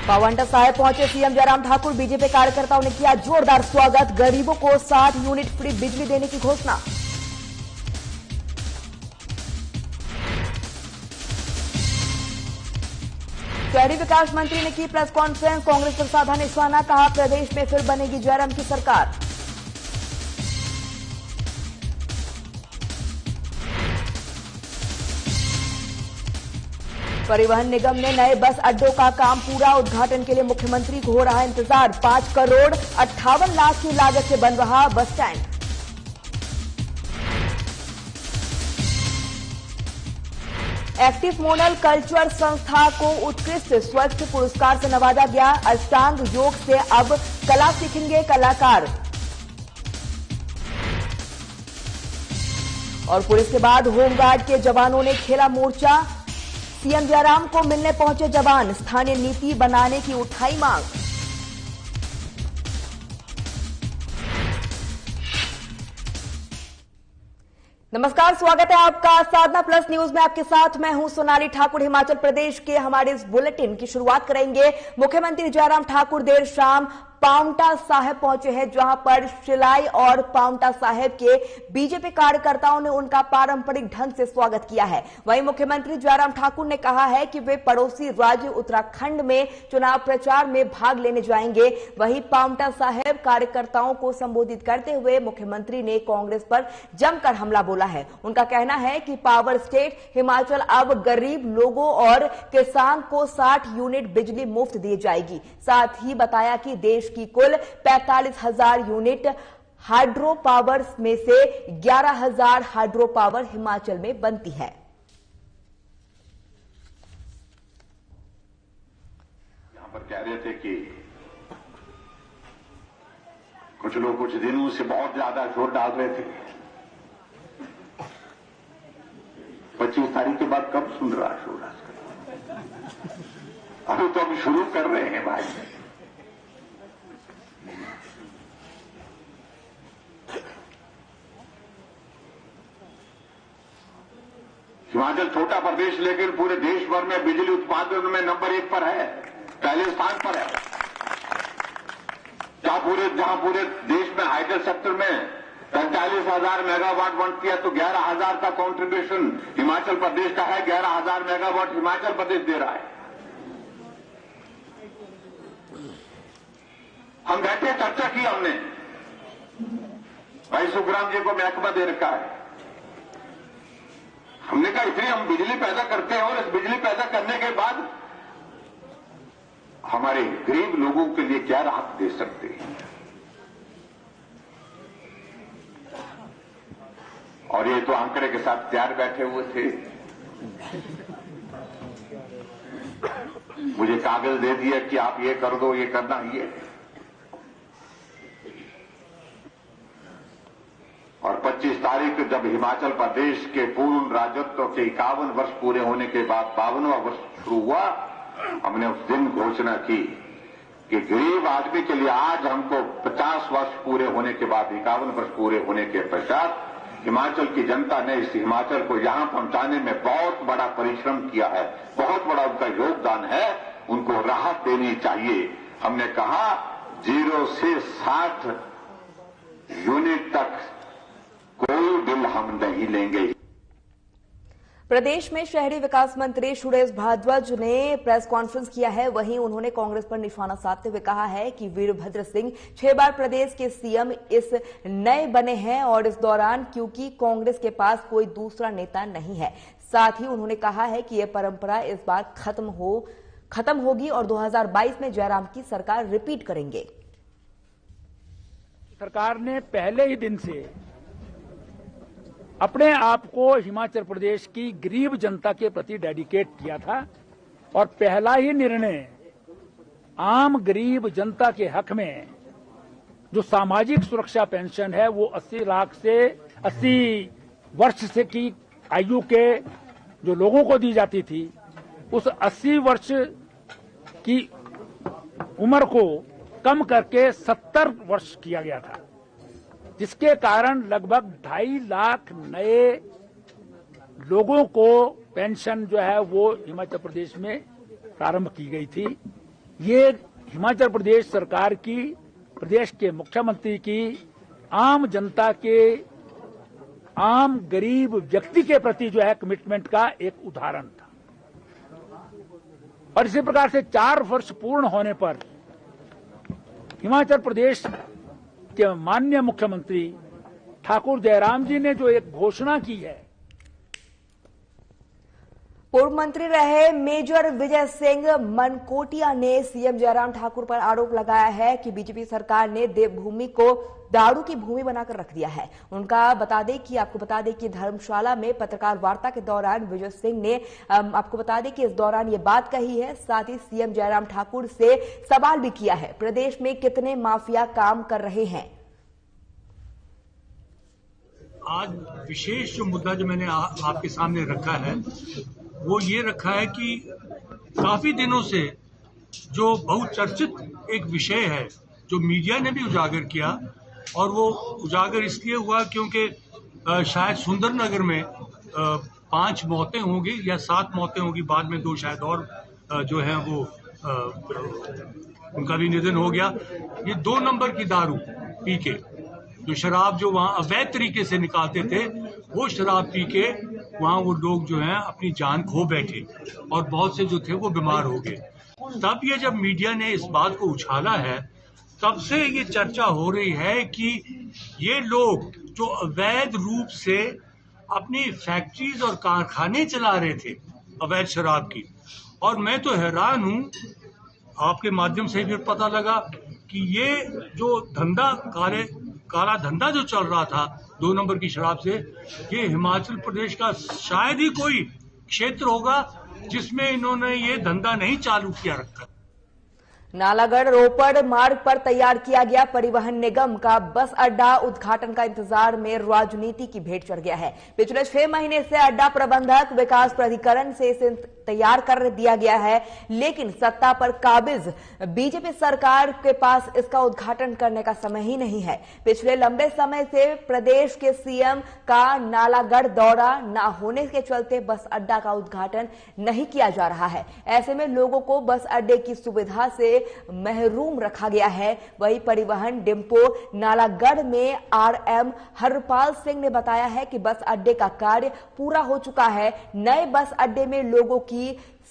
पावंटा साहेब पहुंचे CM Jairam Thakur. BJP कार्यकर्ताओं ने किया जोरदार स्वागत। गरीबों को 60 यूनिट फ्री बिजली देने की घोषणा। शहरी विकास मंत्री ने की प्रेस कॉन्फ्रेंस। कांग्रेस पर साधा निशाना। कहा प्रदेश में फिर बनेगी जयराम की सरकार। परिवहन निगम ने नए बस अड्डों का काम पूरा। उद्घाटन के लिए मुख्यमंत्री को हो रहा है इंतजार। 5 करोड़ 58 लाख की लागत से बन रहा bus stand. Active Monal culture संस्था को उत्कृष्ट स्वच्छ पुरस्कार से नवाजा गया। अष्टांग योग से अब कला सीखेंगे कलाकार। और पुलिस के बाद होमगार्ड के जवानों ने खेला मोर्चा। सीएम जयराम को मिलने पहुंचे जवान। स्थानीय नीति बनाने की उठाई मांग। नमस्कार, स्वागत है आपका साधना प्लस न्यूज में। आपके साथ मैं हूं सोनाली ठाकुर। हिमाचल प्रदेश के हमारे इस बुलेटिन की शुरुआत करेंगे। मुख्यमंत्री जयराम ठाकुर देर शाम पावंटा साहिब पहुंचे हैं, जहां पर शिलाई और पावंटा साहिब के बीजेपी कार्यकर्ताओं ने उनका पारंपरिक ढंग से स्वागत किया है। वहीं मुख्यमंत्री जयराम ठाकुर ने कहा है कि वे पड़ोसी राज्य उत्तराखंड में चुनाव प्रचार में भाग लेने जाएंगे। वहीं पावंटा साहिब कार्यकर्ताओं को संबोधित करते हुए मुख्यमंत्री ने कांग्रेस पर जमकर हमला बोला है। उनका कहना है कि पावर स्टेट हिमाचल अब गरीब लोगों और किसान को 60 यूनिट बिजली मुफ्त दी जाएगी। साथ ही बताया कि देश की कुल 45,000 यूनिट हाइड्रो पावर में से 11,000 हाइड्रो पावर हिमाचल में बनती है। यहां पर कह रहे थे कि कुछ लोग कुछ दिनों से बहुत ज्यादा जोर डाल रहे थे। 25 तारीख के बाद कब सुन रहा शोर? अभी तो हम शुरू कर रहे हैं भाई। हिमाचल छोटा प्रदेश लेकिन पूरे देश भर में बिजली उत्पादन में नंबर 1 पर है, पहले स्थान पर है। जहां पूरे देश में हाइडल सेक्टर में 45,000 मेगावाट बनती है, तो 11,000 का कंट्रीब्यूशन हिमाचल प्रदेश का है। 11,000 मेगावाट हिमाचल प्रदेश दे रहा है। हम बैठे चर्चा की हमने, भाई सुखराम जी को महकमा दे रखा है। हमने कहा इतनी हम बिजली पैदा करते हैं और इस बिजली पैदा करने के बाद हमारे गरीब लोगों के लिए क्या राहत दे सकते हैं। और ये तो आंकड़े के साथ तैयार बैठे हुए थे। मुझे कागज दे दिया कि आप ये कर दो, ये करना ही है। और 25 तारीख जब हिमाचल प्रदेश के पूर्ण राजत्व के 51 वर्ष पूरे होने के बाद 52वां वर्ष शुरू हुआ, हमने उस दिन घोषणा की कि गरीब आदमी के लिए आज हमको 50 वर्ष पूरे होने के बाद 51 वर्ष पूरे होने के पश्चात हिमाचल की जनता ने इस हिमाचल को यहां पहुंचाने में बहुत बड़ा परिश्रम किया है, बहुत बड़ा उनका योगदान है। उनको राहत देनी चाहिए। हमने कहा 0 से 60 यूनिट तक कोई बिल हम नहीं लेंगे। प्रदेश में शहरी विकास मंत्री सुरेश भारद्वाज ने प्रेस कॉन्फ्रेंस किया है। वहीं उन्होंने कांग्रेस पर निशाना साधते हुए कहा है कि वीरभद्र सिंह 6 बार प्रदेश के सीएम इस नए बने हैं और इस दौरान क्योंकि कांग्रेस के पास कोई दूसरा नेता नहीं है। साथ ही उन्होंने कहा है कि यह परंपरा इस बार खत्म होगी और 2022 में जयराम की सरकार रिपीट करेंगे। सरकार ने पहले ही दिन से अपने आप को हिमाचल प्रदेश की गरीब जनता के प्रति डेडिकेट किया था और पहला ही निर्णय आम गरीब जनता के हक में जो सामाजिक सुरक्षा पेंशन है वो 80 लाख से 80 वर्ष से की आयु के जो लोगों को दी जाती थी, उस 80 वर्ष की उम्र को कम करके 70 वर्ष किया गया था, जिसके कारण लगभग 2.5 लाख नए लोगों को पेंशन जो है वो हिमाचल प्रदेश में प्रारंभ की गई थी। ये हिमाचल प्रदेश सरकार की, प्रदेश के मुख्यमंत्री की आम जनता के, आम गरीब व्यक्ति के प्रति जो है कमिटमेंट का एक उदाहरण था। और इसी प्रकार से 4 वर्ष पूर्ण होने पर हिमाचल प्रदेश के माननीय मुख्यमंत्री ठाकुर जयराम जी ने जो एक घोषणा की है। पूर्व मंत्री रहे मेजर विजय सिंह मनकोटिया ने सीएम जयराम ठाकुर पर आरोप लगाया है कि बीजेपी सरकार ने देवभूमि को दारू की भूमि बनाकर रख दिया है। आपको बता दें कि धर्मशाला में पत्रकार वार्ता के दौरान विजय सिंह ने आपको बता दें कि इस दौरान ये बात कही है। साथ ही सीएम जयराम ठाकुर से सवाल भी किया है, प्रदेश में कितने माफिया काम कर रहे हैं। आज विशेष जो मुद्दा जो मैंने आपके सामने रखा है वो ये रखा है कि काफी दिनों से जो बहुचर्चित एक विषय है जो मीडिया ने भी उजागर किया, और वो उजागर इसलिए हुआ क्योंकि शायद सुंदरनगर में 5 मौतें होंगी या 7 मौतें होंगी, बाद में 2 शायद और जो है वो उनका भी निधन हो गया। ये 2 नंबर की दारू पी के, जो शराब जो वहाँ अवैध तरीके से निकालते थे, वो शराब पी के वहाँ वो लोग जो हैं अपनी जान खो बैठे और बहुत से जो थे वो बीमार हो गए। तब ये जब मीडिया ने इस बात को उछाला है, तब से ये चर्चा हो रही है कि ये लोग जो अवैध रूप से अपनी फैक्ट्रीज और कारखाने चला रहे थे अवैध शराब की, और मैं तो हैरान हूँ, आपके माध्यम से भी पता लगा कि ये जो धंधा काला धंधा जो चल रहा था 2 नंबर की शराब से, ये हिमाचल प्रदेश का शायद ही कोई क्षेत्र होगा जिसमें इन्होंने ये धंधा नहीं चालू किया रखा। नालागढ़ रोपड़ मार्ग पर तैयार किया गया परिवहन निगम का बस अड्डा उद्घाटन का इंतजार में राजनीति की भेंट चढ़ गया है। पिछले 6 महीने से अड्डा प्रबंधक विकास प्राधिकरण से इसे तैयार कर दिया गया है, लेकिन सत्ता पर काबिज बीजेपी सरकार के पास इसका उद्घाटन करने का समय ही नहीं है। पिछले लंबे समय से प्रदेश के सीएम का नालागढ़ दौरा न होने के चलते बस अड्डा का उद्घाटन नहीं किया जा रहा है। ऐसे में लोगों को बस अड्डे की सुविधा से महरूम रखा गया है। वहीं परिवहन डिपो नालागढ़ में आरएम हरपाल सिंह ने बताया है कि बस अड्डे का कार्य पूरा हो चुका है। नए बस अड्डे में लोगों की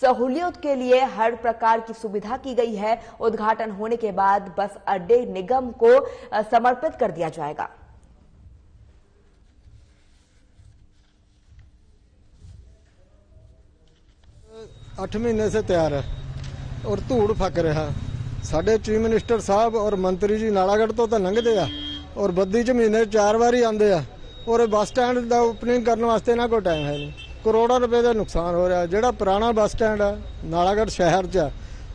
सहूलियत के लिए हर प्रकार की सुविधा की गई है। उद्घाटन होने के बाद बस अड्डे निगम को समर्पित कर दिया जाएगा। 8 महीने से तैयार है और धूड़ फक रहा। साडे चीफ मिनिस्टर साहब और मंत्री जी नालागढ़ तो लंघते आ और बद्दी च महीने 4 बारी आते आ, और बस स्टैंड का ओपनिंग करने वास्ते ना कोई टाइम है नहीं। करोड़ों रुपए का नुकसान हो रहा। जोड़ा पुराना बस स्टैंड है नालागढ़ शहर च,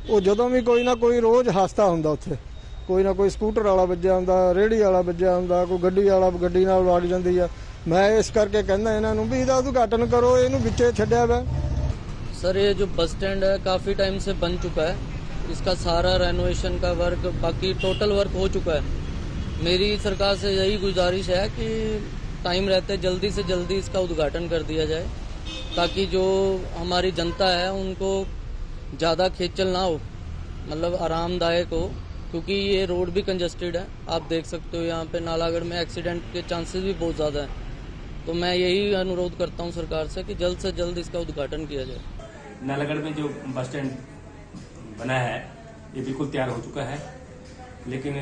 वो जो भी कोई ना कोई रोज़ हादसा होंदा, उत्थे कोई ना कोई स्कूटर वाला वज्जिया होंदा, रेहड़ी वाला वज्जिया होंदा, कोई गड्डी वाला गड्डी नाल वड़ जांदी है। मैं इस करके कहना इन्हां नूं भी इहदा उद्घाटन करो, इहनूं विच्चे छड्डिया वा। सर ये जो बस स्टैंड है काफ़ी टाइम से बन चुका है, इसका सारा रेनोवेशन का वर्क, बाकी टोटल वर्क हो चुका है। मेरी सरकार से यही गुजारिश है कि टाइम रहते जल्दी से जल्दी इसका उद्घाटन कर दिया जाए, ताकि जो हमारी जनता है उनको ज़्यादा खेचल ना हो, मतलब आरामदायक हो, क्योंकि ये रोड भी कंजस्टेड है। आप देख सकते हो यहाँ पे नालागढ़ में एक्सीडेंट के चांसेस भी बहुत ज़्यादा हैं। तो मैं यही अनुरोध करता हूँ सरकार से कि जल्द से जल्द इसका उद्घाटन किया जाए। नालागढ़ में जो बस स्टैंड बना है ये बिल्कुल तैयार हो चुका है, लेकिन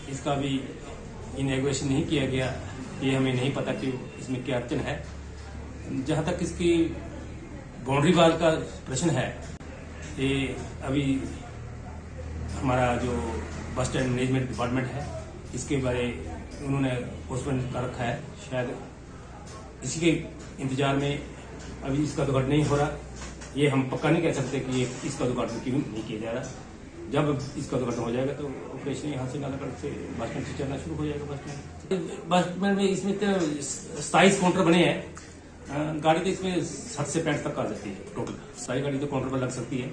इसका अभी इनॉग्रेशन नहीं किया गया। ये हमें नहीं पता कि इसमें क्या अड़चन है। जहाँ तक इसकी बाउंड्री वाल का प्रश्न है, ये अभी हमारा जो बस स्टैंड मैनेजमेंट डिपार्टमेंट है इसके बारे उन्होंने पोस्टपोन कर रखा है। शायद इसी के इंतजार में अभी इसका उद्घाटन नहीं हो रहा। ये हम पक्का नहीं कह सकते कि ये इसका उद्घाटन क्यों नहीं किया जा रहा। जब इसका उद्घाटन हो जाएगा तो ऑपरेशन यहाँ से नालागढ़ से बस स्टैंड से चलना शुरू हो जाएगा। बस स्टैंड में इसमें तो 27 काउंटर बने हैं। गाड़ी तो इसमें 60 से 65 तक आ सकती है टोटल। सारी गाड़ी तो काउंटर पर लग सकती है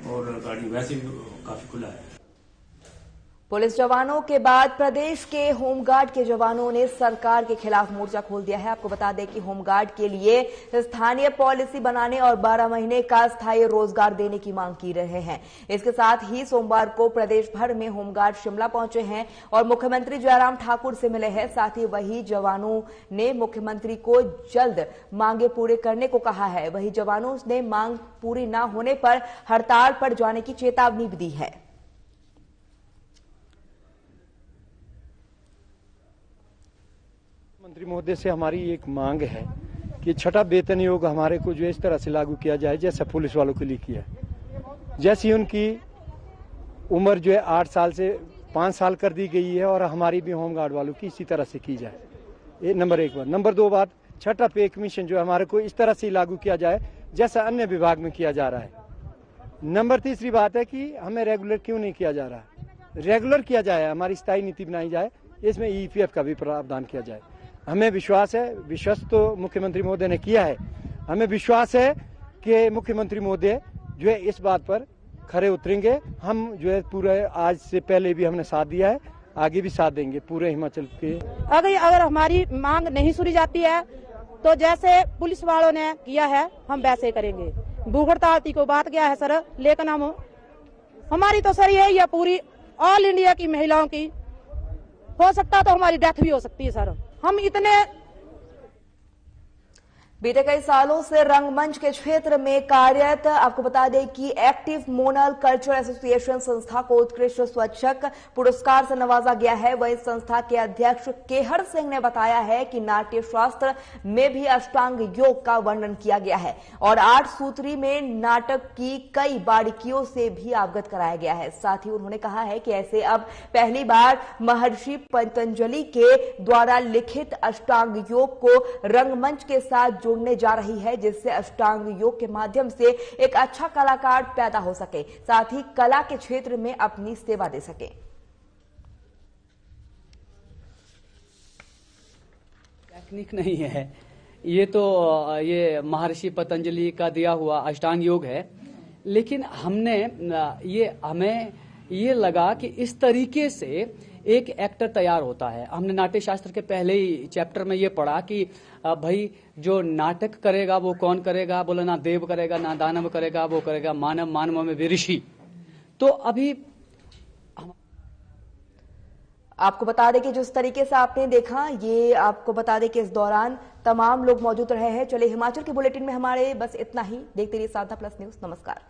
और गाड़ी वैसे भी काफी खुला है। पुलिस जवानों के बाद प्रदेश के होमगार्ड के जवानों ने सरकार के खिलाफ मोर्चा खोल दिया है। आपको बता दें कि होमगार्ड के लिए स्थानीय पॉलिसी बनाने और 12 महीने का स्थायी रोजगार देने की मांग की रहे हैं। इसके साथ ही सोमवार को प्रदेश भर में होमगार्ड शिमला पहुंचे हैं और मुख्यमंत्री जयराम ठाकुर से मिले हैं। साथ ही वही जवानों ने मुख्यमंत्री को जल्द मांगे पूरे करने को कहा है। वही जवानों ने मांग पूरी न होने पर हड़ताल पर जाने की चेतावनी भी दी है। मंत्री महोदय से हमारी एक मांग है कि छठा वेतन आयोग हमारे को जो इस तरह से लागू किया जाए जैसा पुलिस वालों के लिए किया है। जैसी उनकी उम्र जो है 8 साल से 5 साल कर दी गई है और हमारी भी होमगार्ड वालों की इसी तरह से की जाए। ये नंबर 1 बात। नंबर 2 बात, छठा पे कमीशन जो है हमारे को इस तरह से लागू किया जाए जैसा अन्य विभाग में किया जा रहा है। नंबर 3 बात है कि हमें रेगुलर क्यों नहीं किया जा रहा है। रेगुलर किया जाए, हमारी स्थायी नीति बनाई जाए, इसमें EPF का भी प्रावधान किया जाए। हमें विश्वास है, विश्वास तो मुख्यमंत्री महोदय ने किया है, हमें विश्वास है कि मुख्यमंत्री महोदय जो है इस बात पर खरे उतरेंगे। हम जो है पूरे आज से पहले भी हमने साथ दिया है, आगे भी साथ देंगे पूरे हिमाचल के। अगर हमारी मांग नहीं सुनी जाती है तो जैसे पुलिस वालों ने किया है हम वैसे करेंगे। भूख हड़ताल को बात किया है सर, लेकिन हमारी तो सर यही है पूरी ऑल इंडिया की महिलाओं की, हो सकता तो हमारी डेथ भी हो सकती है सर। हम इतने बीते कई सालों से रंगमंच के क्षेत्र में कार्यरत आपको बता दें कि एक्टिव मोनल कल्चर एसोसिएशन संस्था को उत्कृष्ट स्वच्छक पुरस्कार से नवाजा गया है। वही संस्था के अध्यक्ष केहर सिंह ने बताया है कि नाट्य शास्त्र में भी अष्टांग योग का वर्णन किया गया है और 8 सूत्री में नाटक की कई बारीकियों से भी अवगत कराया गया है। साथ ही उन्होंने कहा है कि ऐसे अब पहली बार महर्षि पतंजलि के द्वारा लिखित अष्टांग योग को रंगमंच के साथ जोड़ने जा रही है, जिससे अष्टांग योग के माध्यम से एक अच्छा कलाकार पैदा हो सके, साथ ही कला के क्षेत्र में अपनी सेवा दे सके। टेक्निक नहीं है ये, तो ये महर्षि पतंजलि का दिया हुआ अष्टांग योग है, लेकिन हमें ये लगा कि इस तरीके से एक एक्टर तैयार होता है। हमने नाट्य शास्त्र के पहले ही चैप्टर में ये पढ़ा कि भाई जो नाटक करेगा वो कौन करेगा, बोला ना देव करेगा ना दानव करेगा, वो करेगा मानव, मानव में भी ऋषि। तो अभी आपको बता दें कि जिस तरीके से आपने देखा, ये आपको बता दें कि इस दौरान तमाम लोग मौजूद रहे हैं। चलिए हिमाचल के बुलेटिन में हमारे बस इतना ही। देखते रहिए साधना प्लस न्यूज। नमस्कार।